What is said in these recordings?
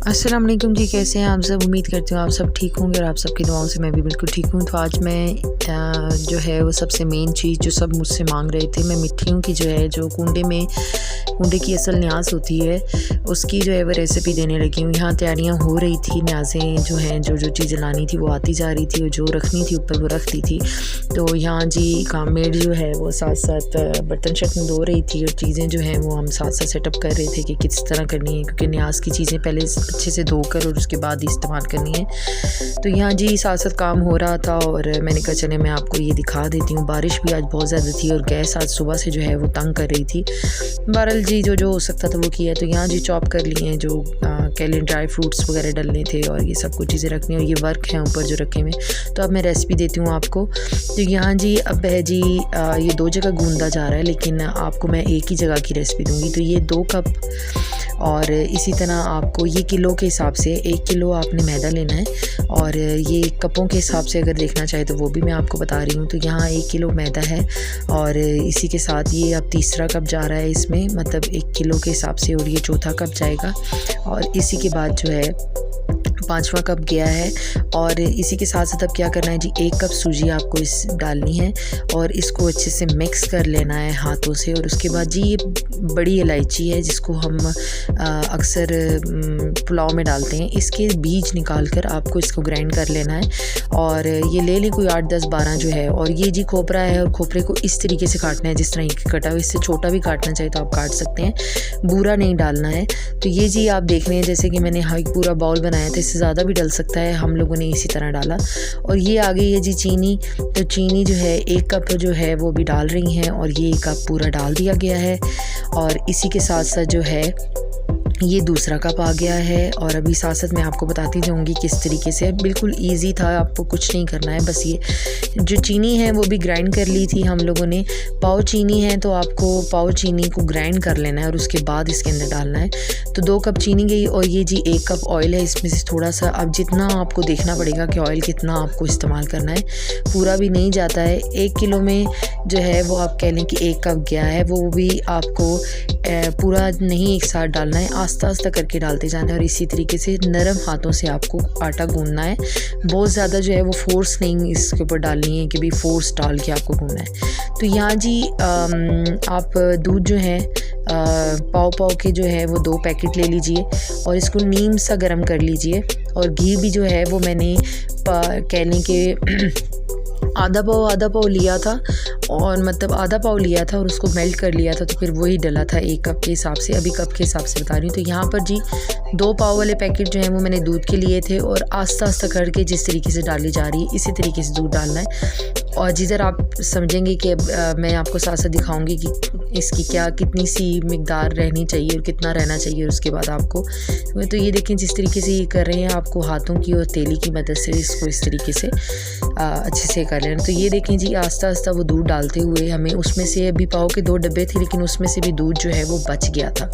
अस्सलाम वालेकुम जी, कैसे हैं आप सब। उम्मीद करती हूँ आप सब ठीक होंगे और आप सबकी दुआओं से मैं भी बिल्कुल ठीक हूँ। तो आज मैं जो है वो सबसे मेन चीज़ जो सब मुझसे मांग रहे थे, मैं मिट्टियों की जो है जो कुंडे की असल न्याज़ होती है उसकी जो है वो रेसिपी देने लगी हूँ। यहाँ तैयारियाँ हो रही थी, न्याज़ें जो हैं जो चीज़ें लानी थी वो आती जा रही थी और जो रखनी थी ऊपर वो रख दी थी। तो यहाँ जी काम मेड जो है वो साथ साथ बर्तन शर्तन धो रही थी और चीज़ें जो हैं वो हम साथ साथ सेटअप कर रहे थे कि किस तरह करनी है, क्योंकि न्याज़ की चीज़ें पहले अच्छे से धोकर और उसके बाद ही इस्तेमाल करनी है। तो यहाँ जी साथ साथ काम हो रहा था और मैंने कहा चले मैं आपको ये दिखा देती हूँ। बारिश भी आज बहुत ज़्यादा थी और गैस आज सुबह से जो है वो तंग कर रही थी। बहरहाल जी जो हो सकता था वो किया। तो यहाँ जी चॉप कर लिए हैं जो केले ड्राई फ्रूट्स वगैरह डलने थे और ये सब कुछ चीज़ें रखनी और ये वर्क है ऊपर जो रखे हुए। तो अब मैं रेसिपी देती हूँ आपको। तो यहाँ जी अब है जी ये 2 जगह गूंदा जा रहा है, लेकिन आपको मैं एक ही जगह की रेसिपी दूँगी। तो ये 2 कप और इसी तरह आपको ये किलो के हिसाब से 1 किलो आपने मैदा लेना है और ये कपों के हिसाब से अगर देखना चाहे तो वो भी मैं आपको बता रही हूँ। तो यहाँ 1 किलो मैदा है और इसी के साथ ये अब तीसरा कप जा रहा है इसमें, मतलब 1 किलो के हिसाब से, और ये चौथा कप जाएगा और इसी के बाद जो है 5वां कप गया है। और इसी के साथ साथ अब क्या करना है जी, 1 कप सूजी आपको इस डालनी है और इसको अच्छे से मिक्स कर लेना है हाथों से। और उसके बाद जी ये बड़ी इलायची है जिसको हम अक्सर पुलाव में डालते हैं, इसके बीज निकाल कर आपको इसको ग्राइंड कर लेना है और ये ले लें कोई 8, 10, 12 जो है। और ये जी खोपरा है और खोपरे को इस तरीके से काटना है जिस तरह ये कटा हुआ। इससे छोटा भी काटना चाहिए तो आप काट सकते हैं, बूरा नहीं डालना है। तो ये जी आप देख रहे हैं जैसे कि मैंने हाई पूरा बाउल बनाया था, इससे ज़्यादा भी डल सकता है, हम लोगों ने इसी तरह डाला। और ये आ गई है जी चीनी। तो चीनी जो है 1 कप जो है वो भी डाल रही हैं और ये 1 कप पूरा डाल दिया गया है। और इसी के साथ साथ जो है ये दूसरा कप आ गया है। और अभी साथ साथ मैं आपको बताती जाऊँगी किस तरीके से। बिल्कुल इजी था, आपको कुछ नहीं करना है, बस ये जो चीनी है वो भी ग्राइंड कर ली थी हम लोगों ने। पाव चीनी है तो आपको पाव चीनी को ग्राइंड कर लेना है और उसके बाद इसके अंदर डालना है। तो 2 कप चीनी गई और ये जी 1 कप ऑयल है, इसमें से थोड़ा सा अब जितना आपको देखना पड़ेगा कि ऑयल कितना आपको इस्तेमाल करना है, पूरा भी नहीं जाता है। 1 किलो में जो है वो आप कह लें कि 1 कप गया है, वो भी आपको पूरा नहीं एक साथ डालना है, आस्ता आस्ता करके डालते जाना है। और इसी तरीके से नरम हाथों से आपको आटा गूंदना है। बहुत ज़्यादा जो है वो फोर्स नहीं इसके ऊपर डालनी है कि भी फोर्स डाल के आपको गूंदना है। तो यहाँ जी आप दूध जो है पाव के जो है वो 2 पैकेट ले लीजिए और इसको नीम सा गर्म कर लीजिए। और घी भी जो है वो मैंने कह लें कि आधा पाव लिया था, और मतलब आधा पाव लिया था और उसको मेल्ट कर लिया था, तो फिर वही डला था 1 कप के हिसाब से। अभी कप के हिसाब से बता रही हूँ। तो यहाँ पर जी 2 पाव वाले पैकेट जो हैं वो मैंने दूध के लिए थे और आस्ता आस्ता करके जिस तरीके से डाली जा रही है इसी तरीके से दूध डालना है। और जिधर आप समझेंगे कि मैं आपको साथ साथ दिखाऊंगी कि इसकी कितनी सी मिकदार रहनी चाहिए और कितना रहना चाहिए। और उसके बाद आपको तो ये देखें जिस तरीके से ये कर रहे हैं, आपको हाथों की और तेली की मदद से इसको इस तरीके से अच्छे से कर लेना। तो ये देखें जी आस्ता आस्ता वो दूध डालते हुए हमें उसमें से, अभी पाव के 2 डब्बे थे लेकिन उसमें से भी दूध जो है वो बच गया था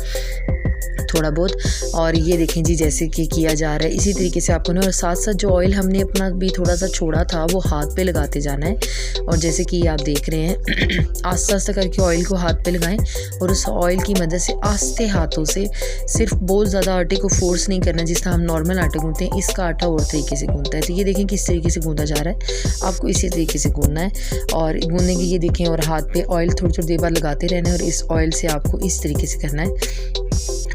थोड़ा बहुत। और ये देखें जी जैसे कि किया जा रहा है इसी तरीके से आपको ना। और साथ साथ जो ऑयल हमने अपना भी थोड़ा सा छोड़ा था वो हाथ पे लगाते जाना है। और जैसे कि आप देख रहे हैं आस्ता आस्ता करके ऑयल को हाथ पे लगाएं और उस ऑयल की मदद से आस्ते हाथों से, सिर्फ बहुत ज़्यादा आटे को फोर्स नहीं करना जिस तरह हम नॉर्मल आटे गूंदते हैं, इसका आटा और तरीके से गूंदता है। तो ये देखें किस तरीके से गूंदा जा रहा है, आपको इसी तरीके से गूंदना है। और गूंदने की ये देखें और हाथ पे ऑयल थोड़ी थोड़ी देर बाद लगाते रहना है और इस ऑयल से आपको इस तरीके से करना है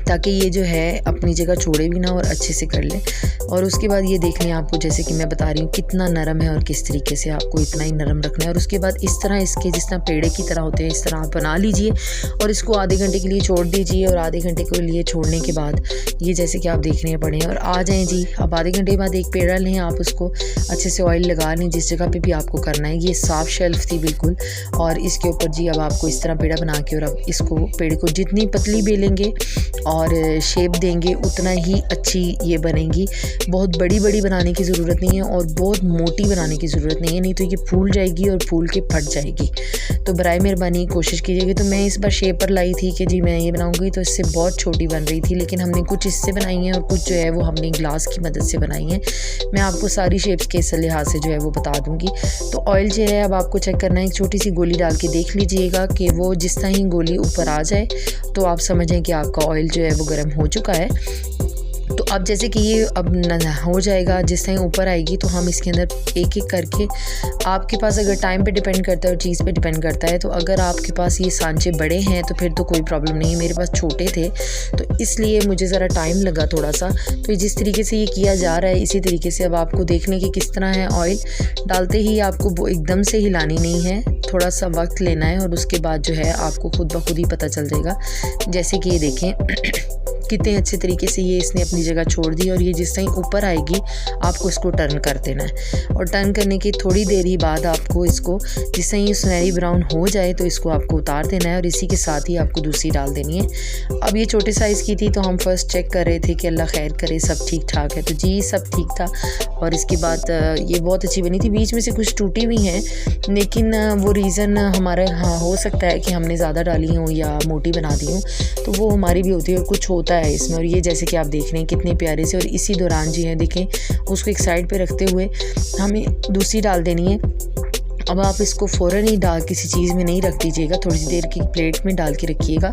ताकि ये जो है अपनी जगह छोड़े भी ना और अच्छे से कर लें। और उसके बाद ये देख लें आपको जैसे कि मैं बता रही हूँ कितना नरम है और किस तरीके से आपको इतना ही नरम रखना है। और उसके बाद इस तरह इसके जिस तरह पेड़े की तरह होते हैं इस तरह आप बना लीजिए और इसको आधे घंटे के लिए छोड़ दीजिए। और आधे घंटे के लिए छोड़ने के बाद ये जैसे कि आप देखने पड़े और आ जाएँ जी। अब आधे घंटे बाद एक पेड़ा लें, आप उसको अच्छे से ऑयल लगा लें जिस जगह पर भी आपको करना है। ये साफ़ शेल्फ थी बिल्कुल। और इसके ऊपर जी अब आपको इस तरह पेड़ा बना के, और अब इसको पेड़े को जितनी पतली बेलेंगे और शेप देंगे उतना ही अच्छी ये बनेगी। बहुत बड़ी बनाने की ज़रूरत नहीं है और बहुत मोटी बनाने की ज़रूरत नहीं है, नहीं तो ये फूल जाएगी और फूल के फट जाएगी। तो बराए मेहरबानी कोशिश कीजिएगा। तो मैं इस बार शेप पर लाई थी कि जी मैं ये बनाऊंगी, तो इससे बहुत छोटी बन रही थी, लेकिन हमने कुछ इससे बनाई हैं और कुछ जो है वो हमने ग्लास की मदद से बनाई हैं। मैं आपको सारी शेप्स के इस लिहाज से जो है वो बता दूँगी। तो ऑयल जो है अब आपको चेक करना है, एक छोटी सी गोली डाल के देख लीजिएगा कि वो जिस तरह ही गोली ऊपर आ जाए तो आप समझें कि आपका ऑयल जो है वो गर्म हो चुका है। तो अब जैसे कि ये अब हो जाएगा, जिस टाइम ऊपर आएगी तो हम इसके अंदर एक एक करके, आपके पास अगर टाइम पे डिपेंड करता है और चीज़ पे डिपेंड करता है, तो अगर आपके पास ये सांचे बड़े हैं तो फिर तो कोई प्रॉब्लम नहीं, मेरे पास छोटे थे तो इसलिए मुझे ज़रा टाइम लगा थोड़ा सा। तो जिस तरीके से ये किया जा रहा है इसी तरीके से अब आपको देखने की किस तरह है। ऑयल डालते ही आपको वो एकदम से हिलानी नहीं है, थोड़ा सा वक्त लेना है और उसके बाद जो है आपको खुद ब खुद ही पता चल जाएगा। जैसे कि ये देखें कितने अच्छे तरीके से ये इसने अपनी जगह छोड़ दी, और ये जिस टाइम ऊपर आएगी आपको इसको टर्न कर देना है, और टर्न करने की थोड़ी देर ही बाद आपको इसको जिस टाइम ये सुनहरी ब्राउन हो जाए तो इसको आपको उतार देना है, और इसी के साथ ही आपको दूसरी डाल देनी है। अब ये छोटे साइज़ की थी तो हम फर्स्ट चेक कर रहे थे कि अल्लाह खैर करे सब ठीक ठाक है, तो जी सब ठीक था। और इसके बाद ये बहुत अच्छी बनी थी, बीच में से कुछ टूटी हुई हैं लेकिन वो रीज़न हमारा हो सकता है कि हमने ज़्यादा डाली हो या मोटी बना दी हो, तो वो हमारी भी होती है और कुछ होता है इसमें। और ये जैसे कि आप देख रहे हैं कितने प्यारे से, और इसी दौरान जी हैं देखें उसको एक साइड पे रखते हुए हमें दूसरी डाल देनी है। अब आप इसको फ़ौरन ही डाल किसी चीज़ में नहीं रख दीजिएगा, थोड़ी सी देर की प्लेट में डाल के रखिएगा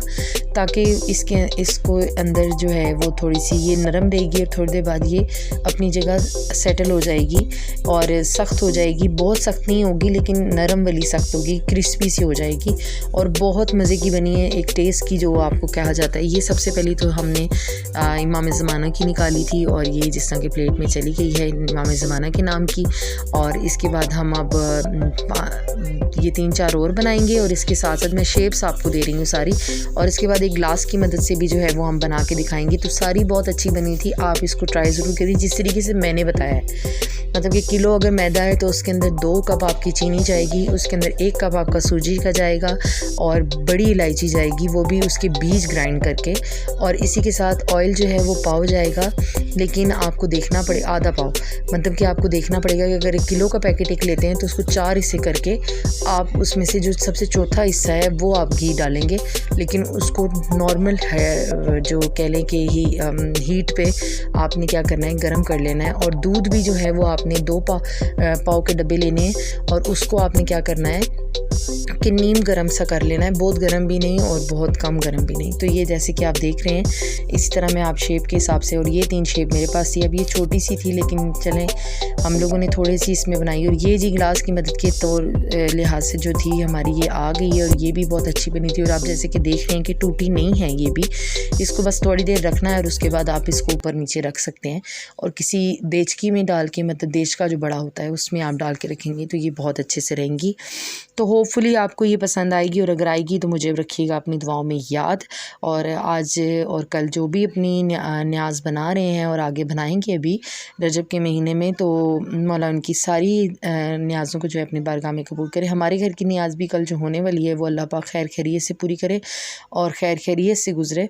ताकि इसको अंदर जो है वो थोड़ी सी ये नरम रहेगी, और थोड़ी देर बाद ये अपनी जगह सेटल हो जाएगी और सख्त हो जाएगी। बहुत सख्त नहीं होगी लेकिन नरम वाली सख्त होगी, क्रिस्पी सी हो जाएगी और बहुत मज़े की बनी है, एक टेस्ट की जो आपको कहा जाता है। ये सबसे पहले तो हमने इमाम ज़माना की निकाली थी और ये जिस तरह की प्लेट में चली गई है इमाम ज़माना के नाम की, और इसके बाद हम अब ये 3-4 और बनाएंगे, और इसके साथ साथ मैं शेप्स आपको दे रही हूँ सारी, और इसके बाद एक ग्लास की मदद से भी जो है वो हम बना के दिखाएंगे। तो सारी बहुत अच्छी बनी थी, आप इसको ट्राई ज़रूर करिए जिस तरीके से मैंने बताया है। मतलब कि किलो अगर मैदा है तो उसके अंदर 2 कप आपकी चीनी जाएगी, उसके अंदर 1 कप आपका सूजी का जाएगा और बड़ी इलायची जाएगी, वो भी उसके बीज ग्राइंड करके, और इसी के साथ ऑयल जो है वो पाव जाएगा, लेकिन आपको देखना पड़े आधा पाव, मतलब कि आपको देखना पड़ेगा कि अगर 1 किलो का पैकेट एक लेते हैं तो उसको 4 हिस्से करके आप उसमें से जो सबसे चौथा हिस्सा है वो आप घी डालेंगे, लेकिन उसको नॉर्मल है जो कह लें कि हीट पे आपने क्या करना है गर्म कर लेना है। और दूध भी जो है वो आपने 2 पाव के डब्बे लेने हैं और उसको आपने क्या करना है कि नीम गरम सा कर लेना है, बहुत गरम भी नहीं और बहुत कम गरम भी नहीं। तो ये जैसे कि आप देख रहे हैं इसी तरह मैं आप शेप के हिसाब से, और ये 3 शेप मेरे पास थी। अब ये छोटी सी थी लेकिन चलें हम लोगों ने थोड़ी सी इसमें बनाई, और ये जी ग्लास की मदद के तौर लिहाज से जो थी हमारी ये आ गई है, और ये भी बहुत अच्छी बनी थी। और आप जैसे कि देख रहे हैं कि टूटी नहीं है ये भी, इसको बस थोड़ी देर रखना है और उसके बाद आप इसको ऊपर नीचे रख सकते हैं, और किसी देचकी में डाल के, मतलब देच का जो बड़ा होता है उसमें आप डाल के रखेंगे तो ये बहुत अच्छे से रहेंगी। तो होपफुली आपको ये पसंद आएगी, और अगर आएगी तो मुझे रखिएगा अपनी दुआओं में याद। और आज और कल जो भी अपनी न्याज़ बना रहे हैं और आगे बनाएंगे अभी रजब के महीने में, तो मौला उनकी सारी न्याज़ों को जो है अपनी बारगाह में कबूल करे। हमारे घर की न्याज़ भी कल जो होने वाली है वो अल्लाह पाक खैर खैरियत से पूरी करे और खैर खैरियत से गुज़रे।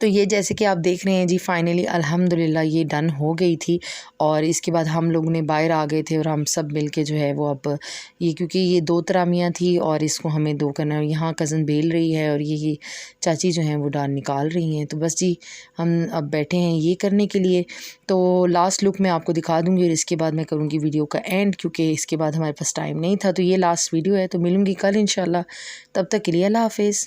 तो ये जैसे कि आप देख रहे हैं जी फाइनली अल्हम्दुलिल्लाह ये डन हो गई थी, और इसके बाद हम लोग ने बाहर आ गए थे और हम सब मिल के जो है वो अब ये, क्योंकि ये 2 तरामियाँ थी और इसको हमें 2 करना है। यहाँ कज़न बेल रही है और ये चाची जो हैं वो डाल निकाल रही हैं। तो बस जी हम अब बैठे हैं ये करने के लिए। तो लास्ट लुक मैं आपको दिखा दूँगी और इसके बाद मैं करूँगी वीडियो का एंड, क्योंकि इसके बाद हमारे पास टाइम नहीं था। तो ये लास्ट वीडियो है, तो मिलूँगी कल इंशाल्लाह। तब तक के लिए अल्लाह हाफ़िज़।